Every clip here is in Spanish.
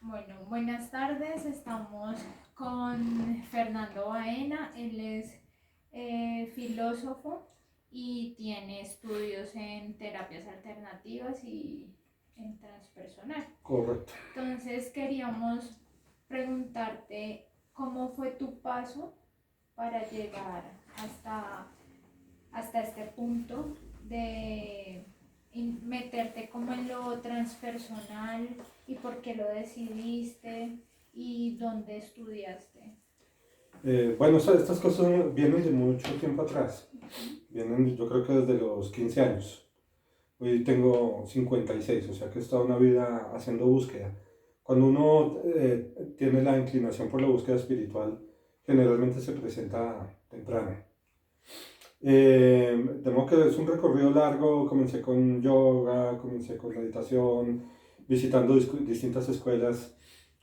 Bueno, buenas tardes. Estamos con Fernando Baena. Él es filósofo y tiene estudios en terapias alternativas y en transpersonal. Correcto. Entonces queríamos preguntarte cómo fue tu paso para llegar hasta este punto de meterte como en lo transpersonal y por qué lo decidiste y dónde estudiaste. Bueno, estas cosas vienen de mucho tiempo atrás. Vienen, yo creo que desde los 15 años. Hoy tengo 56, o sea que he estado una vida haciendo búsqueda. Cuando uno tiene la inclinación por la búsqueda espiritual, generalmente se presenta temprano. De modo que es un recorrido largo. Comencé con yoga, comencé con meditación, visitando distintas escuelas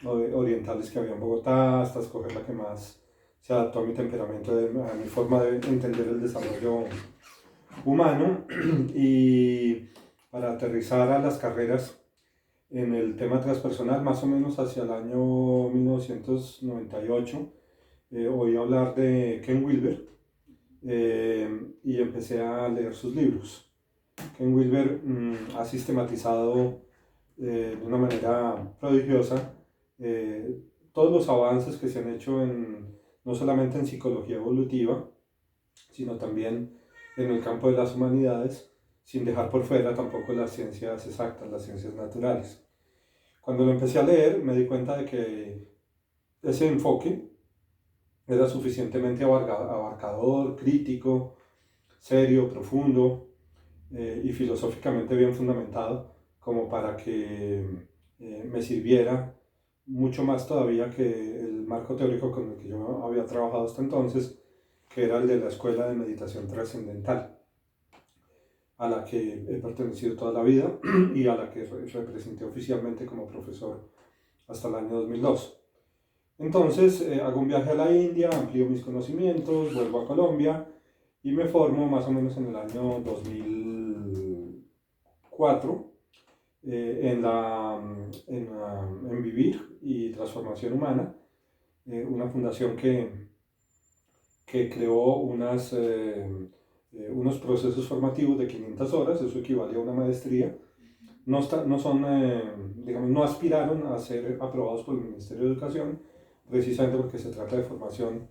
orientales que había en Bogotá, hasta escoger la que más se adaptó a mi temperamento, a mi forma de entender el desarrollo humano. Y para aterrizar a las carreras en el tema transpersonal, más o menos hacia el año 1998, oí hablar de Ken Wilber, y empecé a leer sus libros. Ken Wilber ha sistematizado de una manera prodigiosa todos los avances que se han hecho no solamente en psicología evolutiva, sino también en el campo de las humanidades, sin dejar por fuera tampoco las ciencias exactas, las ciencias naturales. Cuando lo empecé a leer me di cuenta de que ese enfoque era suficientemente abarcador, crítico, serio, profundo, y filosóficamente bien fundamentado, como para que me sirviera mucho más todavía que el marco teórico con el que yo había trabajado hasta entonces, que era el de la Escuela de Meditación Trascendental, a la que he pertenecido toda la vida y a la que representé oficialmente como profesor hasta el año 2002. Entonces hago un viaje a la India, amplío mis conocimientos, vuelvo a Colombia y me formo más o menos en el año 2004 en Vivir y Transformación Humana, una fundación que creó unos procesos formativos de 500 horas, eso equivale a una maestría. No son, digamos, no aspiraron a ser aprobados por el Ministerio de Educación, precisamente porque se trata de formación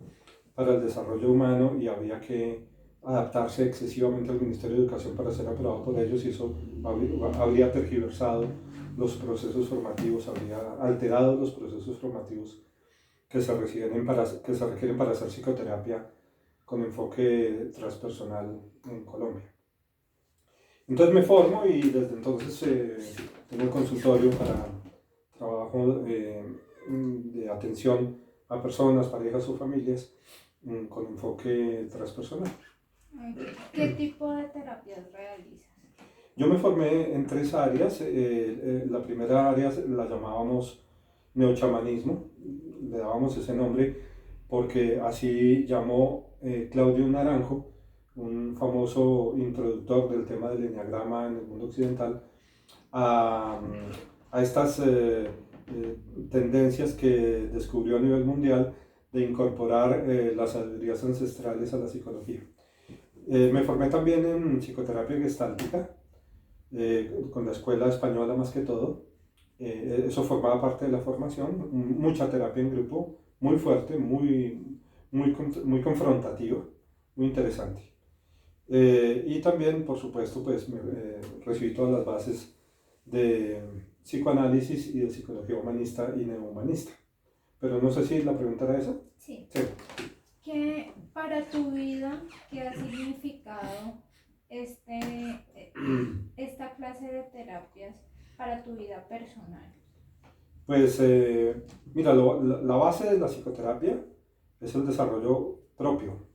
para el desarrollo humano y había que adaptarse excesivamente al Ministerio de Educación para ser aprobado por ellos, y eso habría tergiversado los procesos formativos, habría alterado los procesos formativos que se requieren para hacer psicoterapia con enfoque transpersonal en Colombia. Entonces me formo y desde entonces tengo un consultorio para trabajo de atención a personas, parejas o familias con enfoque transpersonal. ¿Qué tipo de terapias realizas? Yo me formé en tres áreas. La primera área la llamábamos neochamanismo, le dábamos ese nombre porque así llamó Claudio Naranjo, un famoso introductor del tema del enneagrama en el mundo occidental, a, a estas tendencias que descubrió a nivel mundial de incorporar las sabidurías ancestrales a la psicología. Me formé también en psicoterapia gestáltica, con la escuela española más que todo. Eso formaba parte de la formación, mucha terapia en grupo, muy fuerte, muy confrontativa, muy interesante. Y también, por supuesto, pues recibí todas las bases de psicoanálisis y de psicología humanista y neohumanista. Pero no sé si la pregunta era esa. Sí. Sí. ¿Qué para tu vida, qué ha significado esta clase de terapias para tu vida personal? Pues mira, la base de la psicoterapia es el desarrollo propio.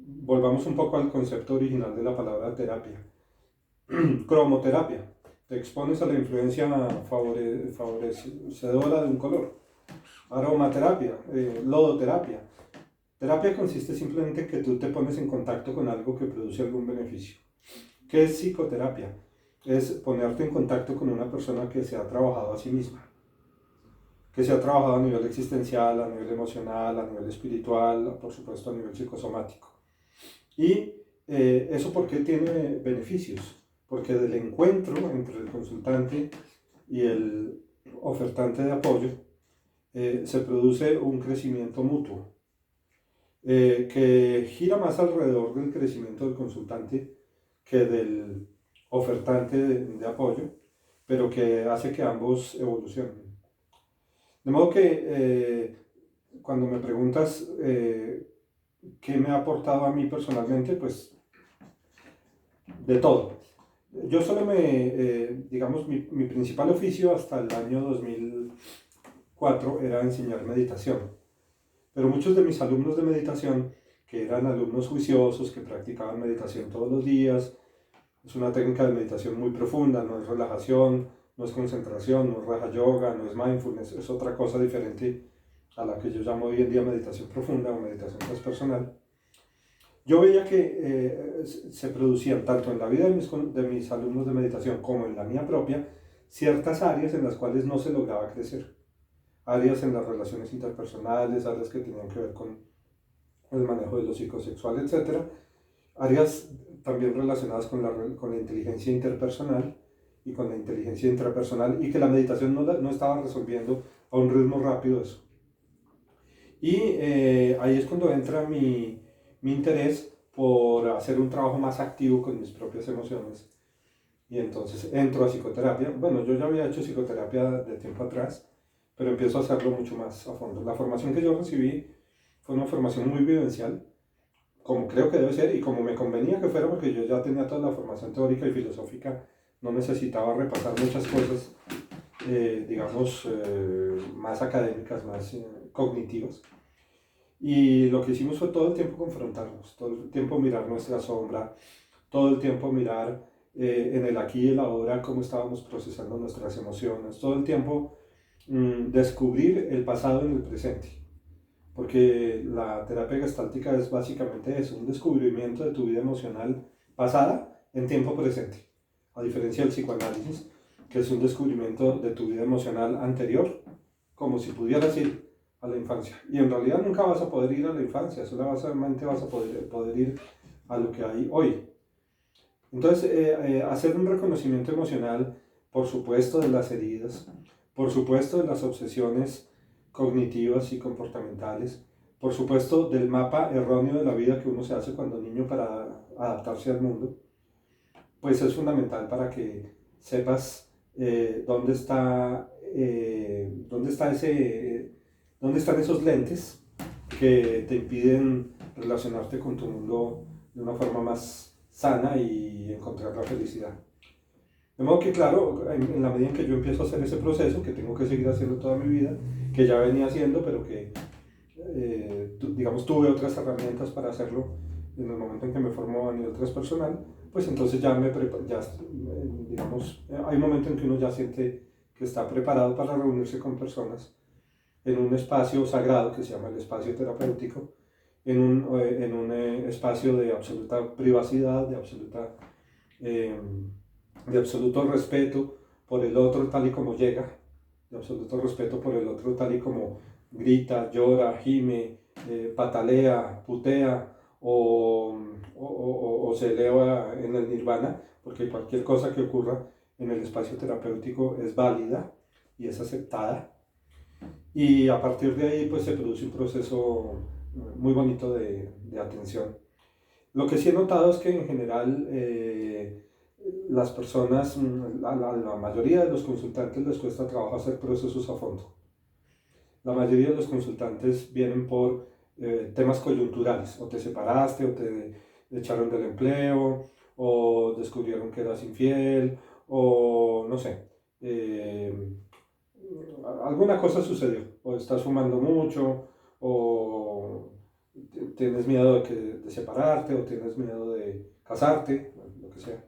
Volvamos un poco al concepto original de la palabra terapia. Cromoterapia. Te expones a la influencia favorecedora de un color. Aromaterapia, lodoterapia. Terapia consiste simplemente en que tú te pones en contacto con algo que produce algún beneficio. ¿Qué es psicoterapia? es ponerte en contacto con una persona que se ha trabajado a sí misma, que se ha trabajado a nivel existencial, a nivel emocional, a nivel espiritual, por supuesto a nivel psicosomático. Y eso porque tiene beneficios, porque del encuentro entre el consultante y el ofertante de apoyo se produce un crecimiento mutuo que gira más alrededor del crecimiento del consultante que del ofertante de apoyo, pero que hace que ambos evolucionen. De modo que cuando me preguntas qué me ha aportado a mí personalmente, pues de todo. Yo solo digamos, mi principal oficio hasta el año 2004 era enseñar meditación. Pero muchos de mis alumnos de meditación, que eran alumnos juiciosos, que practicaban meditación todos los días, es una técnica de meditación muy profunda, no es relajación, no es concentración, no es raja yoga, no es mindfulness, es otra cosa diferente a la que yo llamo hoy en día meditación profunda o meditación transpersonal. Yo veía que se producían tanto en la vida de mis alumnos de meditación como en la mía propia ciertas áreas en las cuales no se lograba crecer. Áreas en las relaciones interpersonales, áreas que tenían que ver con el manejo de lo psicosexual, etc. Áreas también relacionadas con la inteligencia interpersonal y con la inteligencia intrapersonal, y que la meditación no estaba resolviendo a un ritmo rápido eso. Y ahí es cuando entra mi interés por hacer un trabajo más activo con mis propias emociones. Y entonces entro a psicoterapia. Bueno, yo ya había hecho psicoterapia de tiempo atrás, pero empiezo a hacerlo mucho más a fondo. La formación que yo recibí fue una formación muy vivencial, como creo que debe ser y como me convenía que fuera, porque yo ya tenía toda la formación teórica y filosófica, no necesitaba repasar muchas cosas, digamos, más académicas, más cognitivas. Y lo que hicimos fue todo el tiempo confrontarnos, todo el tiempo mirar nuestra sombra, todo el tiempo mirar en el aquí y el ahora cómo estábamos procesando nuestras emociones, todo el tiempo descubrir el pasado en el presente. Porque la terapia gestáltica es básicamente eso, un descubrimiento de tu vida emocional pasada en tiempo presente. A diferencia del psicoanálisis, que es un descubrimiento de tu vida emocional anterior, como si pudieras ir a la infancia. Y en realidad nunca vas a poder ir a la infancia, solamente vas a poder ir a lo que hay hoy. Entonces, hacer un reconocimiento emocional, por supuesto, de las heridas, por supuesto, de las obsesiones cognitivas y comportamentales, por supuesto, del mapa erróneo de la vida que uno se hace cuando niño para adaptarse al mundo, pues es fundamental para que sepas dónde están esos lentes que te impiden relacionarte con tu mundo de una forma más sana y encontrar la felicidad. De modo que, claro, en la medida en que yo empiezo a hacer ese proceso, que tengo que seguir haciendo toda mi vida, que ya venía haciendo, pero que, digamos, tuve otras herramientas para hacerlo en el momento en que me formó a nivel transpersonal, pues entonces digamos, hay un momento en que uno ya siente que está preparado para reunirse con personas en un espacio sagrado que se llama el espacio terapéutico, en un espacio de absoluta privacidad, de absoluto respeto por el otro tal y como llega, de absoluto respeto por el otro tal y como grita, llora, gime, patalea, putea o se eleva en el nirvana, porque cualquier cosa que ocurra en el espacio terapéutico es válida y es aceptada. Y a partir de ahí pues se produce un proceso muy bonito de atención. Lo que sí he notado es que en general las personas, la mayoría de los consultantes les cuesta trabajo hacer procesos a fondo. La mayoría de los consultantes vienen por temas coyunturales, o te separaste, o te echaron del empleo, o descubrieron que eras infiel, o no sé, alguna cosa sucedió, o estás fumando mucho, o tienes miedo de separarte, o tienes miedo de casarte, lo que sea.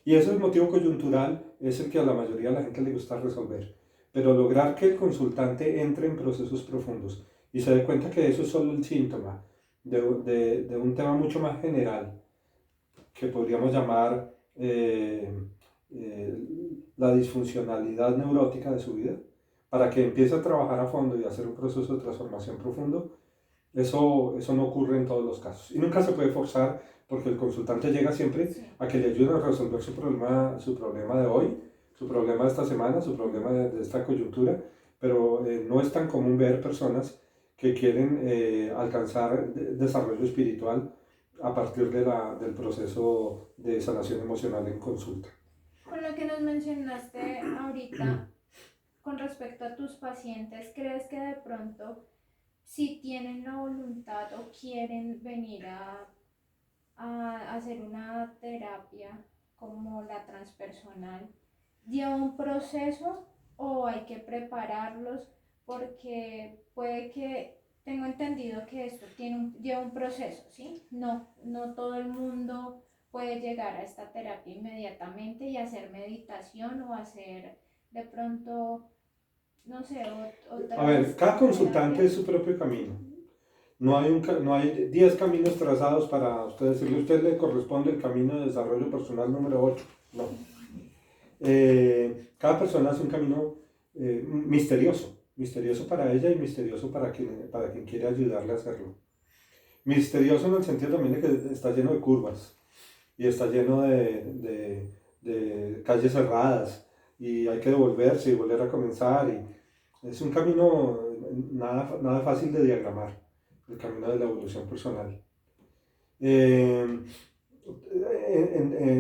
Y ese motivo coyuntural es el que a la mayoría de la gente le gusta resolver. Pero lograr que el consultante entre en procesos profundos y se dé cuenta que eso es solo el síntoma de un tema mucho más general, que podríamos llamar la disfuncionalidad neurótica de su vida, para que empiece a trabajar a fondo y a hacer un proceso de transformación profundo, eso no ocurre en todos los casos. Y nunca se puede forzar, porque el consultante llega siempre a que le ayuden a resolver su problema de hoy, su problema de esta semana, su problema de esta coyuntura, pero no es tan común ver personas que quieren alcanzar desarrollo espiritual a partir del proceso de sanación emocional en consulta. Con lo que nos mencionaste ahorita, con respecto a tus pacientes, ¿crees que de pronto, si tienen la voluntad o quieren venir a hacer una terapia como la transpersonal, lleva un proceso o hay que prepararlos? Porque puede que, tengo entendido que esto lleva un proceso, ¿sí? No todo el mundo puede llegar a esta terapia inmediatamente y hacer meditación o hacer de pronto, no sé, A ver, cada consultante terapias. es su propio camino. No hay 10 caminos trazados para usted decirle, a usted le corresponde el camino de desarrollo personal número 8. No. Cada persona hace un camino misterioso para ella y misterioso para quien quiere ayudarle a hacerlo. Misterioso en el sentido también de que está lleno de curvas y está lleno de calles cerradas y hay que devolverse y volver a comenzar. Y es un camino nada fácil de diagramar, el camino de la evolución personal.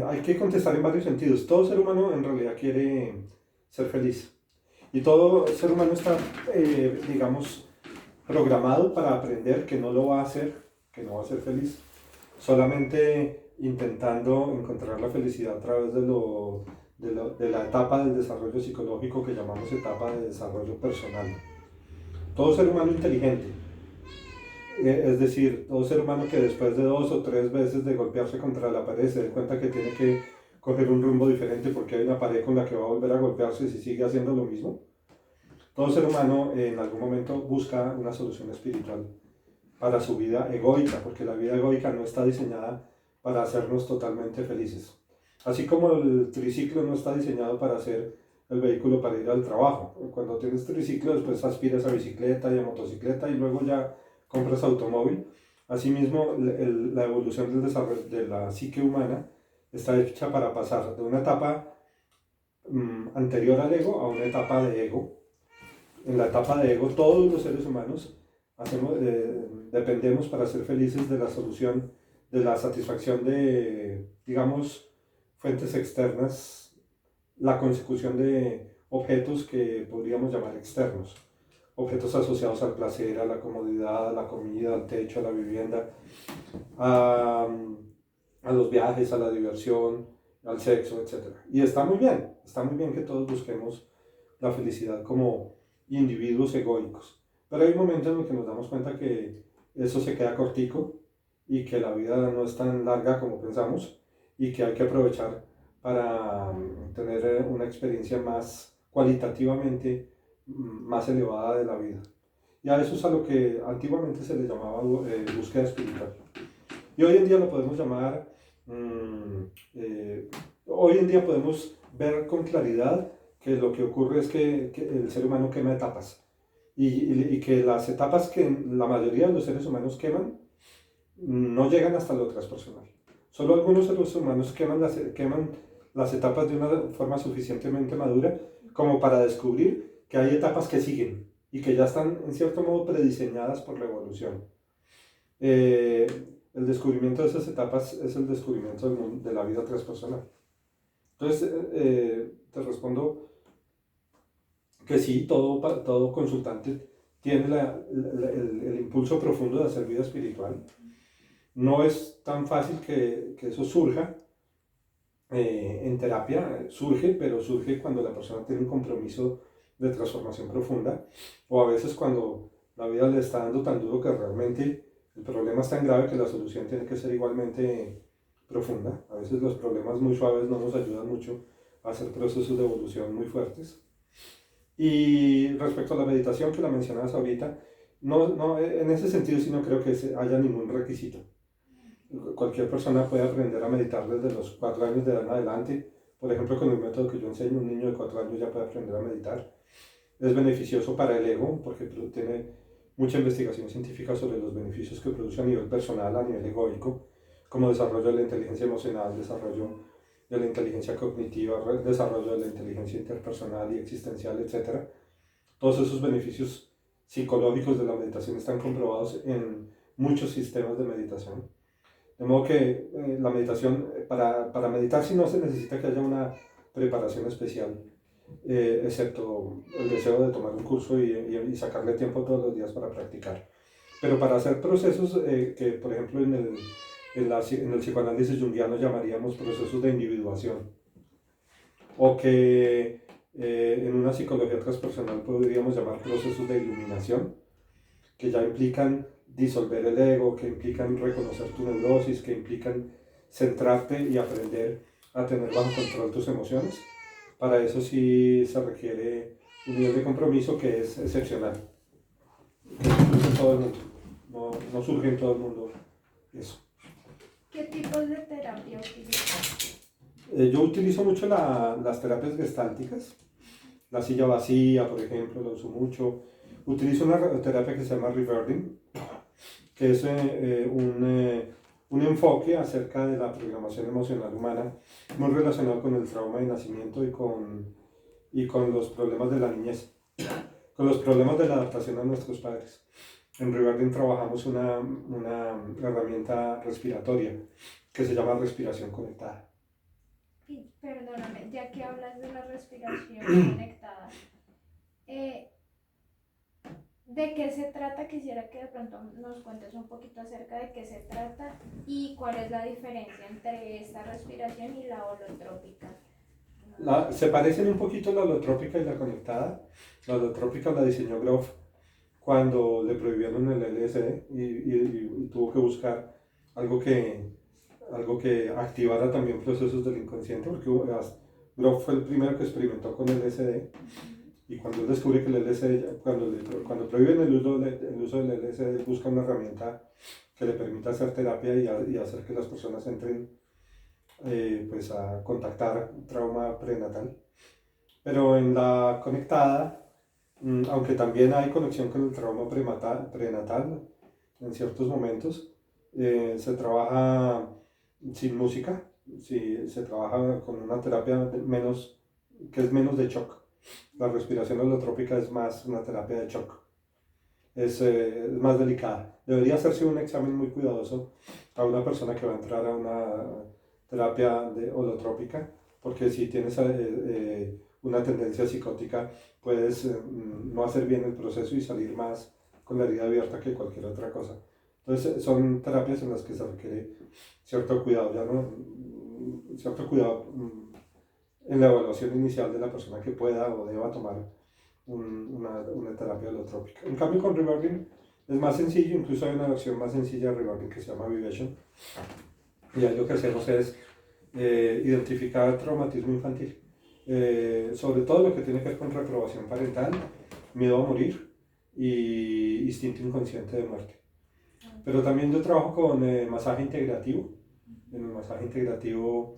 Hay que contestar en varios sentidos. Todo ser humano en realidad quiere ser feliz. Y todo ser humano está, digamos, programado para aprender que no lo va a hacer, que no va a ser feliz, solamente intentando encontrar la felicidad a través de la etapa del desarrollo psicológico que llamamos etapa de desarrollo personal. Todo ser humano inteligente, es decir, todo ser humano que después de 2 o 3 veces de golpearse contra la pared se dé cuenta que tiene que coger un rumbo diferente porque hay una pared con la que va a volver a golpearse si sigue haciendo lo mismo. Todo ser humano en algún momento busca una solución espiritual para su vida egoica, porque la vida egoica no está diseñada para hacernos totalmente felices. Así como el triciclo no está diseñado para ser el vehículo para ir al trabajo. Cuando tienes triciclo, después aspiras a bicicleta y a motocicleta y luego ya compras automóvil. Asimismo, la evolución del desarrollo de la psique humana está hecha para pasar de una etapa anterior al ego a una etapa de ego. En la etapa de ego, todos los seres humanos dependemos para ser felices de la solución, de la satisfacción de, digamos, fuentes externas, la consecución de objetos que podríamos llamar externos, objetos asociados al placer, a la comodidad, a la comida, al techo, a la vivienda, a los viajes, a la diversión, al sexo, etc. Y está muy bien que todos busquemos la felicidad como individuos egoicos. Pero hay un momento en el que nos damos cuenta que eso se queda cortico y que la vida no es tan larga como pensamos y que hay que aprovechar para tener una experiencia más cualitativamente más elevada de la vida. Y a eso es a lo que antiguamente se le llamaba búsqueda espiritual. Y hoy en día lo podemos llamar, hoy en día podemos ver con claridad que lo que ocurre es que el ser humano quema etapas y que las etapas que la mayoría de los seres humanos queman no llegan hasta lo transpersonal. Solo algunos seres humanos queman las etapas de una forma suficientemente madura como para descubrir que hay etapas que siguen y que ya están en cierto modo prediseñadas por la evolución. El descubrimiento de esas etapas es el descubrimiento de la vida transpersonal. Entonces, te respondo que sí, todo consultante tiene el impulso profundo de hacer vida espiritual. No es tan fácil que eso surja en terapia, pero surge cuando la persona tiene un compromiso de transformación profunda, o a veces cuando la vida le está dando tan duro que realmente el problema es tan grave que la solución tiene que ser igualmente profunda. A veces los problemas muy suaves no nos ayudan mucho a hacer procesos de evolución muy fuertes. Y respecto a la meditación que la mencionabas ahorita, no, en ese sentido sí no creo que haya ningún requisito. Cualquier persona puede aprender a meditar desde los 4 años de edad en adelante Por ejemplo, con el método que yo enseño, un niño de 4 años ya puede aprender a meditar. Es beneficioso para el ego porque tiene mucha investigación científica sobre los beneficios que produce a nivel personal, a nivel egoico, como desarrollo de la inteligencia emocional, desarrollo de la inteligencia cognitiva, desarrollo de la inteligencia interpersonal y existencial, etc. Todos esos beneficios psicológicos de la meditación están comprobados en muchos sistemas de meditación. De modo que la meditación, para meditar sí no se necesita que haya una preparación especial, excepto el deseo de tomar un curso y sacarle tiempo todos los días para practicar. Pero para hacer procesos que, por ejemplo, en el psicoanálisis junguiano llamaríamos procesos de individuación, o que en una psicología transpersonal podríamos llamar procesos de iluminación, que ya implican disolver el ego, que implican reconocer tu neurosis, que implican centrarte y aprender a tener bajo control tus emociones. Para eso sí se requiere un nivel de compromiso que es excepcional, que no surge en todo el mundo, no surge en todo el mundo eso. ¿Qué tipos de terapia utilizas? Yo utilizo mucho las terapias gestálticas, la silla vacía, por ejemplo, lo uso mucho. Utilizo una terapia que se llama Rewarding, que es un enfoque acerca de la programación emocional humana, muy relacionado con el trauma de nacimiento y con los problemas de la niñez, con los problemas de la adaptación a nuestros padres. En Rewarding trabajamos una herramienta respiratoria que se llama respiración conectada. Y perdóname, ya que hablas de la respiración conectada, ¿de qué se trata? Quisiera que de pronto nos cuentes un poquito acerca de qué se trata y cuál es la diferencia entre esta respiración y la holotrópica. Se parecen un poquito la holotrópica y la conectada. La holotrópica la diseñó Grof cuando le prohibieron el LSD y tuvo que buscar algo que activara también procesos del inconsciente, porque Grof fue el primero que experimentó con el LSD. Y cuando él descubre que el LSD, cuando prohíben el uso del LSD, busca una herramienta que le permita hacer terapia y hacer que las personas entren pues a contactar trauma prenatal. Pero en la conectada, aunque también hay conexión con el trauma prenatal en ciertos momentos, se trabaja sin música, se trabaja con una terapia que es menos de shock. La respiración holotrópica es más una terapia de shock, es más delicada. Debería hacerse un examen muy cuidadoso a una persona que va a entrar a una terapia holotrópica, porque si tienes una tendencia psicótica, puedes no hacer bien el proceso y salir más con la herida abierta que cualquier otra cosa. Entonces son terapias en las que se requiere cierto cuidado, cierto cuidado en la evaluación inicial de la persona que pueda o deba tomar una terapia holotrópica. En cambio con Rewarding es más sencillo, incluso hay una versión más sencilla de Rewarding que se llama Vivation. Y ahí lo que hacemos es identificar traumatismo infantil, sobre todo lo que tiene que ver con reprobación parental, miedo a morir y instinto inconsciente de muerte. Pero también yo trabajo con masaje integrativo. En el masaje integrativo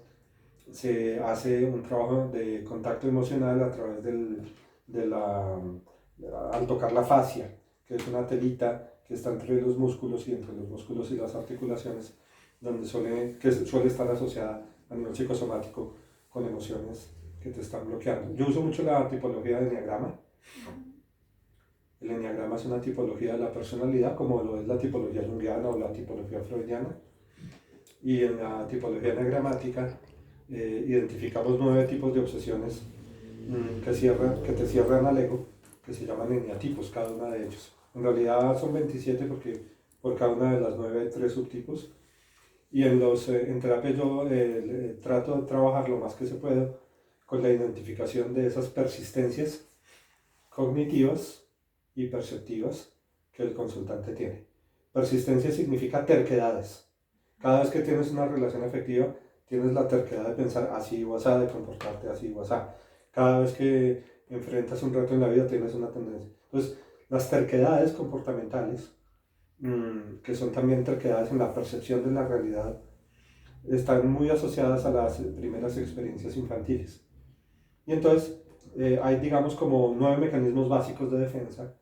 se hace un trabajo de contacto emocional a través al tocar la fascia, que es una telita que está entre los músculos y entre los músculos y las articulaciones, que suele estar asociada a nivel psicosomático con emociones que te están bloqueando. Yo uso mucho la tipología de enneagrama. El enneagrama es una tipología de la personalidad, como lo es la tipología junguiana o la tipología freudiana. Y en la tipología enneagramática identificamos 9 tipos de obsesiones que te cierran al ego, que se llaman eneatipos, cada una de ellos. En realidad son 27 porque por cada una de las 9 hay 3 subtipos. Y en terapia yo trato de trabajar lo más que se puede con la identificación de esas persistencias cognitivas y perceptivas que el consultante tiene. Persistencia significa terquedades. Cada vez que tienes una relación afectiva, tienes la terquedad de pensar así o asá, de comportarte así o asá. Cada vez que enfrentas un reto en la vida, tienes una tendencia. Entonces, las terquedades comportamentales, que son también terquedades en la percepción de la realidad, están muy asociadas a las primeras experiencias infantiles. Y entonces hay, digamos, como 9 mecanismos básicos de defensa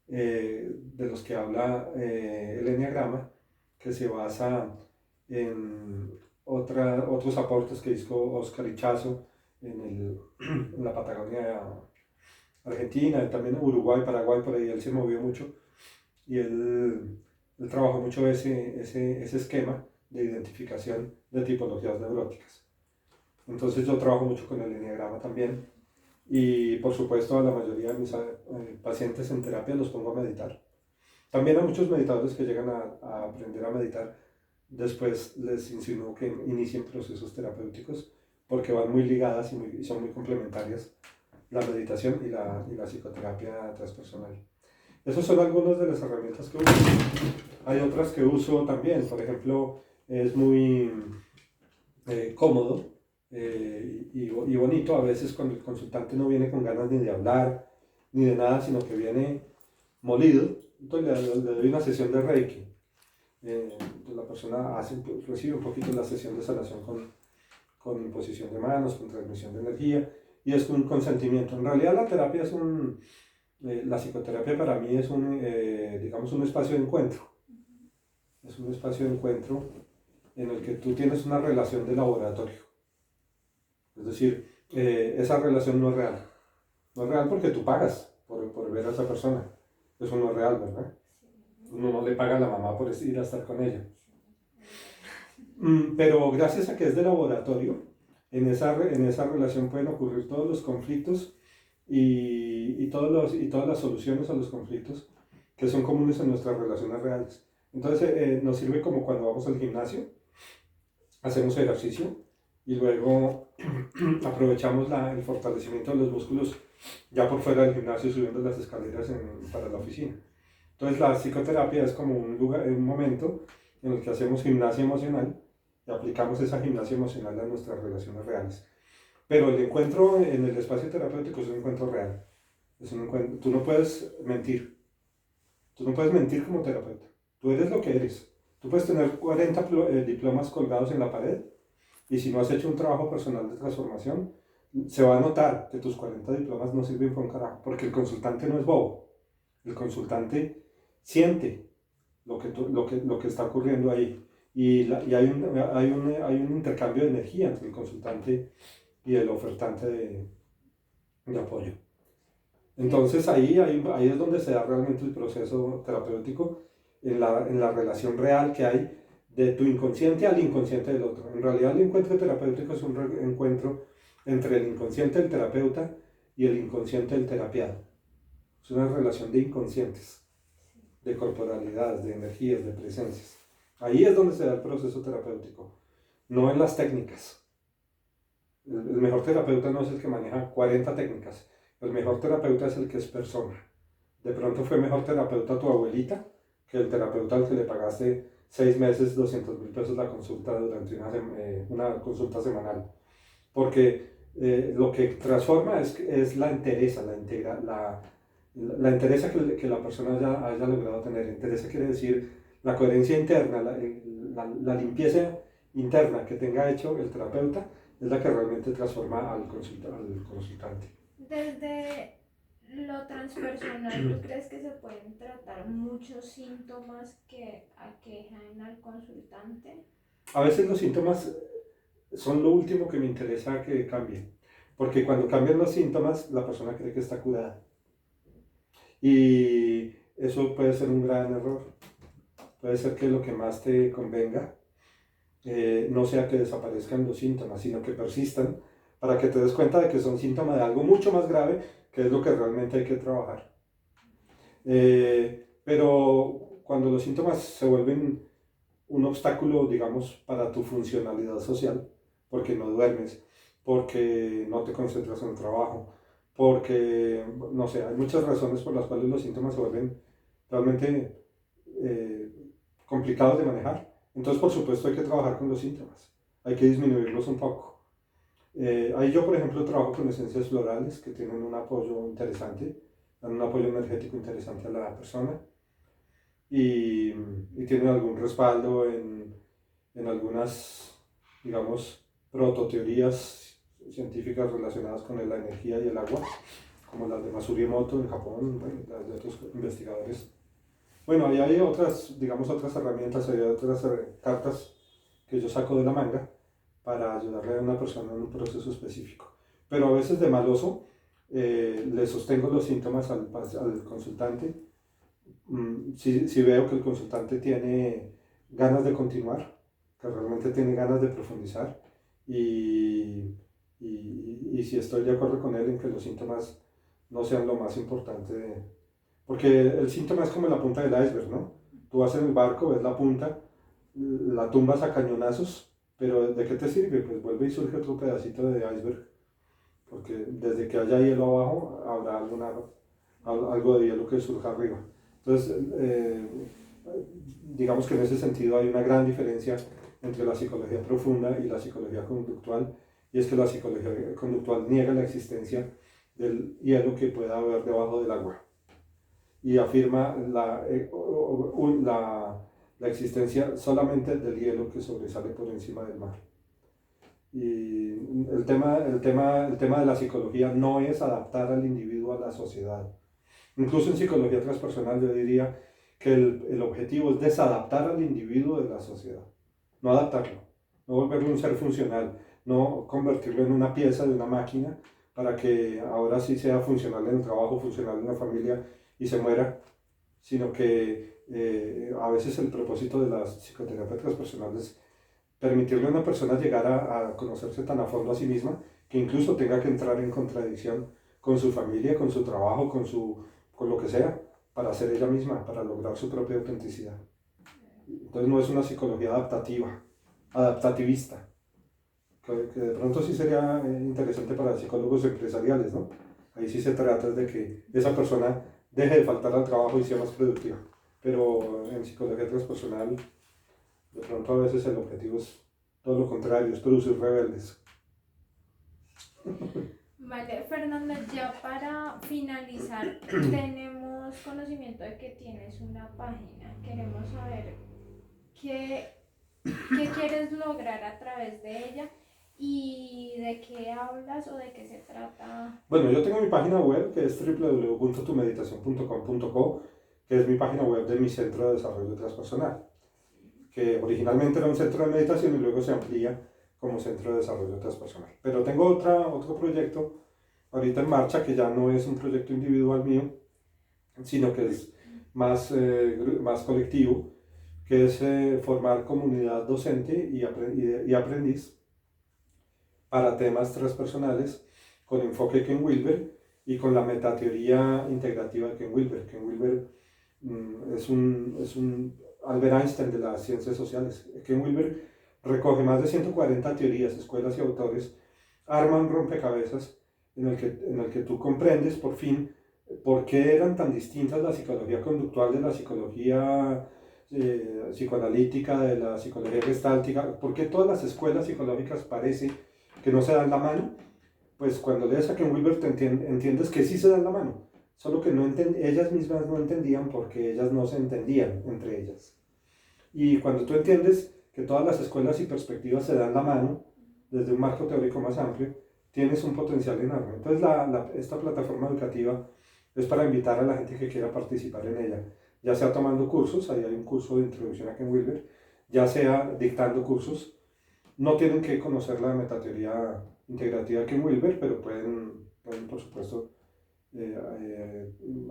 de los que habla el Enneagrama, que se basa en otros aportes que hizo Oscar Ichazo en la Patagonia Argentina, también en Uruguay, Paraguay, por ahí él se movió mucho y él trabajó mucho ese esquema de identificación de tipologías neuróticas. Entonces yo trabajo mucho con el Enneagrama también y por supuesto a la mayoría de mis pacientes en terapia los pongo a meditar. También a muchos meditadores que llegan a aprender a meditar, después les insinúo que inicien procesos terapéuticos porque van muy ligadas y son muy complementarias la meditación y la psicoterapia transpersonal. Esas son algunas de las herramientas que uso. Hay otras que uso también, por ejemplo, es muy cómodo y bonito a veces cuando el consultante no viene con ganas ni de hablar ni de nada, sino que viene molido. Entonces le doy una sesión de Reiki. La persona recibe un poquito la sesión de sanación con imposición de manos, con transmisión de energía y es un consentimiento. En realidad la terapia es la psicoterapia para mí es digamos un espacio de encuentro. Es un espacio de encuentro en el que tú tienes una relación de laboratorio. Es decir, esa relación no es real. No es real porque tú pagas por ver a esa persona. Eso no es real, ¿verdad? Uno no le paga a la mamá por ir a estar con ella. Pero gracias a que es de laboratorio, en esa relación pueden ocurrir todos los conflictos y todas las soluciones a los conflictos que son comunes en nuestras relaciones reales. Entonces nos sirve como cuando vamos al gimnasio, hacemos ejercicio y luego aprovechamos el fortalecimiento de los músculos ya por fuera del gimnasio subiendo las escaleras para la oficina. Entonces la psicoterapia es como un momento en el que hacemos gimnasia emocional y aplicamos esa gimnasia emocional a nuestras relaciones reales. Pero el encuentro en el espacio terapéutico es un encuentro real. Tú no puedes mentir. Tú no puedes mentir como terapeuta. Tú eres lo que eres. Tú puedes tener 40 diplomas colgados en la pared y si no has hecho un trabajo personal de transformación, se va a notar que tus 40 diplomas no sirven para un carajo, porque el consultante no es bobo. El consultante siente lo que está ocurriendo ahí. Y hay un intercambio de energía entre el consultante y el ofertante de apoyo. Entonces ahí es donde se da realmente el proceso terapéutico, en la relación real que hay de tu inconsciente al inconsciente del otro. En realidad el encuentro terapéutico es un encuentro entre el inconsciente del terapeuta y el inconsciente del terapiado. Es una relación de inconscientes, de corporalidades, de energías, de presencias. Ahí es donde se da el proceso terapéutico, no en las técnicas. El mejor terapeuta no es el que maneja 40 técnicas, el mejor terapeuta es el que es persona. De pronto fue mejor terapeuta tu abuelita que el terapeuta al que le pagaste 6 meses, 200.000 pesos la consulta durante una consulta semanal. Porque lo que transforma es la entereza, la entereza que la persona haya logrado tener. Entereza quiere decir la coherencia interna, la limpieza interna que tenga hecho el terapeuta es la que realmente transforma al consultante. Desde lo transpersonal, ¿tú crees que se pueden tratar muchos síntomas que aquejan al consultante? A veces los síntomas son lo último que me interesa que cambien, porque cuando cambian los síntomas la persona cree que está curada. Y eso puede ser un gran error. Puede ser que lo que más te convenga no sea que desaparezcan los síntomas, sino que persistan para que te des cuenta de que son síntomas de algo mucho más grave, que es lo que realmente hay que trabajar. Pero cuando los síntomas se vuelven un obstáculo, digamos, para tu funcionalidad social, porque no duermes, porque no te concentras en el trabajo, porque, no sé, hay muchas razones por las cuales los síntomas se vuelven realmente complicados de manejar. Entonces, por supuesto, hay que trabajar con los síntomas, hay que disminuirlos un poco. Ahí yo, por ejemplo, trabajo con esencias florales que tienen un apoyo interesante, dan un apoyo energético interesante a la persona y tienen algún respaldo en algunas digamos, prototeorías científicas relacionadas con la energía y el agua, como las de Masuri Emoto en Japón, bueno, las de otros investigadores. Bueno, ahí hay otras, digamos, otras herramientas, hay otras cartas que yo saco de la manga para ayudarle a una persona en un proceso específico. Pero a veces de maloso le sostengo los síntomas al consultante. Si veo que el consultante tiene ganas de continuar, que realmente tiene ganas de profundizar y si estoy de acuerdo con él en que los síntomas no sean lo más importante, porque el síntoma es como la punta del iceberg, ¿no? Tú vas en el barco, ves la punta, la tumbas a cañonazos, pero ¿de qué te sirve? Pues vuelve y surge otro pedacito de iceberg, porque desde que haya hielo abajo habrá algo de hielo que surja arriba. Entonces, digamos que en ese sentido hay una gran diferencia entre la psicología profunda y la psicología conductual, y es que la psicología conductual niega la existencia del hielo que pueda haber debajo del agua y afirma la existencia solamente del hielo que sobresale por encima del mar. Y el tema de la psicología no es adaptar al individuo a la sociedad. Incluso en psicología transpersonal yo diría que el objetivo es desadaptar al individuo de la sociedad, no adaptarlo, no volverlo un ser funcional, no convertirlo en una pieza de una máquina para que ahora sí sea funcional en el trabajo, funcional en la familia y se muera, sino que a veces el propósito de la psicoterapia transpersonal es permitirle a una persona llegar a conocerse tan a fondo a sí misma que incluso tenga que entrar en contradicción con su familia, con su trabajo, con lo que sea, para ser ella misma, para lograr su propia autenticidad. Entonces no es una psicología adaptativista, que de pronto sí sería interesante para psicólogos empresariales, ¿no? Ahí sí se trata de que esa persona deje de faltar al trabajo y sea más productiva. Pero en psicología transpersonal, de pronto a veces el objetivo es todo lo contrario, es producir rebeldes. Vale, Fernando, ya para finalizar, tenemos conocimiento de que tienes una página. Queremos saber qué quieres lograr a través de ella y de qué hablas o de qué se trata. Bueno, yo tengo mi página web que es www.tumeditacion.com.co, que es mi página web de mi centro de desarrollo transpersonal, que originalmente era un centro de meditación y luego se amplía como centro de desarrollo transpersonal. Pero tengo otro proyecto ahorita en marcha que ya no es un proyecto individual mío, sino que es más colectivo, que es formar comunidad docente y aprendiz para temas transpersonales con enfoque Ken Wilber y con la metateoría integrativa de Ken Wilber. Ken Wilber es un Albert Einstein de las ciencias sociales. Ken Wilber recoge más de 140 teorías, escuelas y autores, arma un rompecabezas en el que tú comprendes por fin por qué eran tan distintas la psicología conductual de la psicología psicoanalítica, de la psicología gestáltica, por qué todas las escuelas psicológicas parece que no se dan la mano. Pues cuando lees a Ken Wilber entiendes que sí se dan la mano, solo que ellas mismas no entendían porque ellas no se entendían entre ellas. Y cuando tú entiendes que todas las escuelas y perspectivas se dan la mano desde un marco teórico más amplio, tienes un potencial enorme. Entonces esta plataforma educativa es para invitar a la gente que quiera participar en ella, ya sea tomando cursos, ahí hay un curso de introducción a Ken Wilber, ya sea dictando cursos. No tienen que conocer la metateoría integrativa de Ken Wilber, pero pueden por supuesto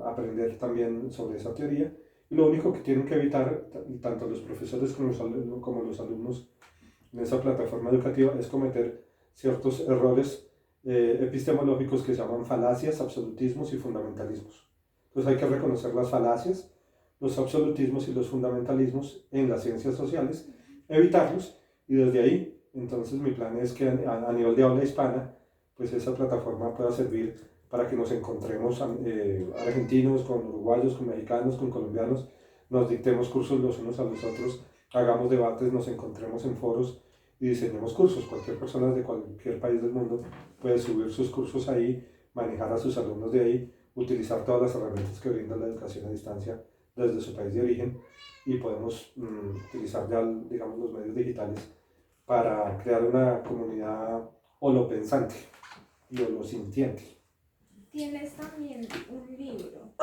aprender también sobre esa teoría. Y lo único que tienen que evitar, tanto los profesores como los alumnos en esa plataforma educativa, es cometer ciertos errores epistemológicos que se llaman falacias, absolutismos y fundamentalismos. Entonces hay que reconocer las falacias, los absolutismos y los fundamentalismos en las ciencias sociales, evitarlos, y desde ahí, entonces mi plan es que a nivel de habla hispana, pues esa plataforma pueda servir para que nos encontremos argentinos con uruguayos, con mexicanos, con colombianos, nos dictemos cursos los unos a los otros, hagamos debates, nos encontremos en foros y diseñemos cursos. Cualquier persona de cualquier país del mundo puede subir sus cursos ahí, manejar a sus alumnos de ahí, utilizar todas las herramientas que brinda la educación a distancia desde su país de origen y podemos utilizar ya, digamos, los medios digitales para crear una comunidad holopensante y holosintiente. Tienes también un libro.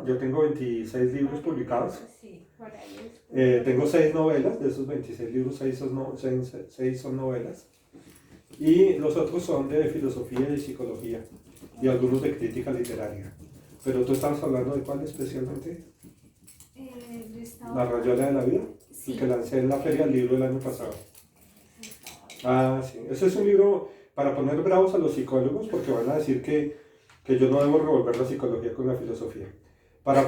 Yo tengo 26 libros publicados. Sí, por ahí es. Tengo 6 novelas, de esos 26 libros, 6 son novelas. Y los otros son de filosofía y psicología, y algunos de crítica literaria. Pero tú estabas hablando de cuál especialmente? La Rayuela de la Vida, Sí. que lancé en la Feria del Libro el año pasado. Ah, sí. Ese es un libro para poner bravos a los psicólogos, porque van a decir que yo no debo revolver la psicología con la filosofía. Para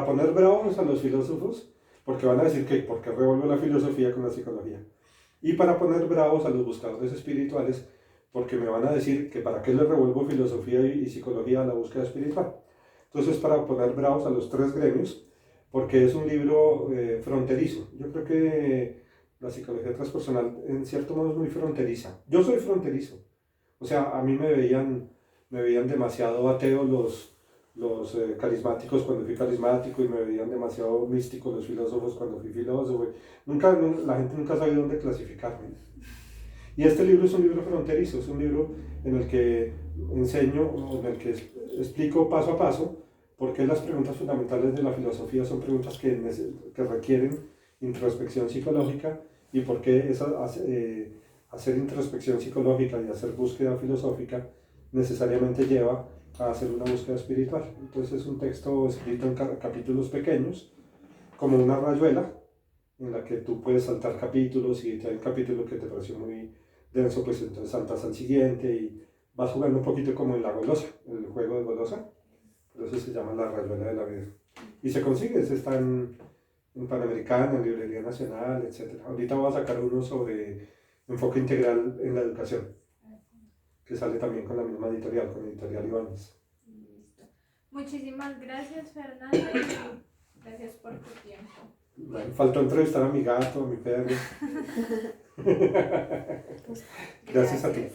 poner bravos a los filósofos, porque van a decir que por qué revuelvo la filosofía con la psicología. Y para poner bravos a los buscadores espirituales, porque me van a decir que para qué les revuelvo filosofía y psicología a la búsqueda espiritual. Entonces, para poner bravos a los tres gremios, porque es un libro fronterizo. Yo creo que la psicología transpersonal en cierto modo es muy fronteriza. Yo soy fronterizo. O sea, a mí me veían demasiado ateo los carismáticos cuando fui carismático, y me veían demasiado místico los filósofos cuando fui filósofo. La gente nunca sabe dónde clasificarme. Y este libro es un libro fronterizo, es un libro en el que enseño, en el que explico paso a paso por qué las preguntas fundamentales de la filosofía son preguntas que requieren introspección psicológica, y por qué hacer introspección psicológica y hacer búsqueda filosófica necesariamente lleva a hacer una búsqueda espiritual. Entonces es un texto escrito en capítulos pequeños, como una rayuela, en la que tú puedes saltar capítulos, y si hay un capítulo que te pareció muy denso, pues entonces saltas al siguiente y vas jugando un poquito como en la golosa, en el juego de golosa. Por eso se llama La Rayuela de la Vida. Y se consigue, está en Panamericana, en Librería Nacional, etc. Ahorita voy a sacar uno sobre enfoque integral en la educación, que sale también con la misma editorial, con Editorial Ibáñez. Listo. Muchísimas gracias, Fernando. Y gracias por tu tiempo. Bueno, faltó entrevistar a mi gato, a mi perro. Gracias a ti.